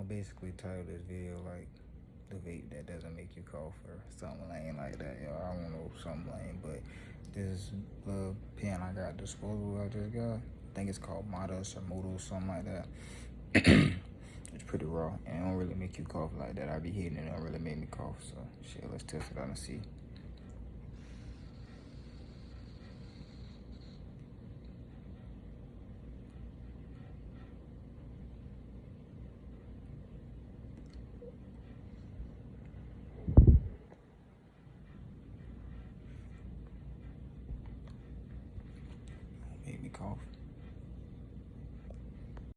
basically title this video like the vape that doesn't make you cough or something lame like that. Yo, I don't know, something lame, but this little pen I got disposable I just got, I think it's called Modus or Modus, something like that. It's pretty raw and it don't really make you cough like that. I be hitting it, don't really make me cough. So shit, let's test it out and see.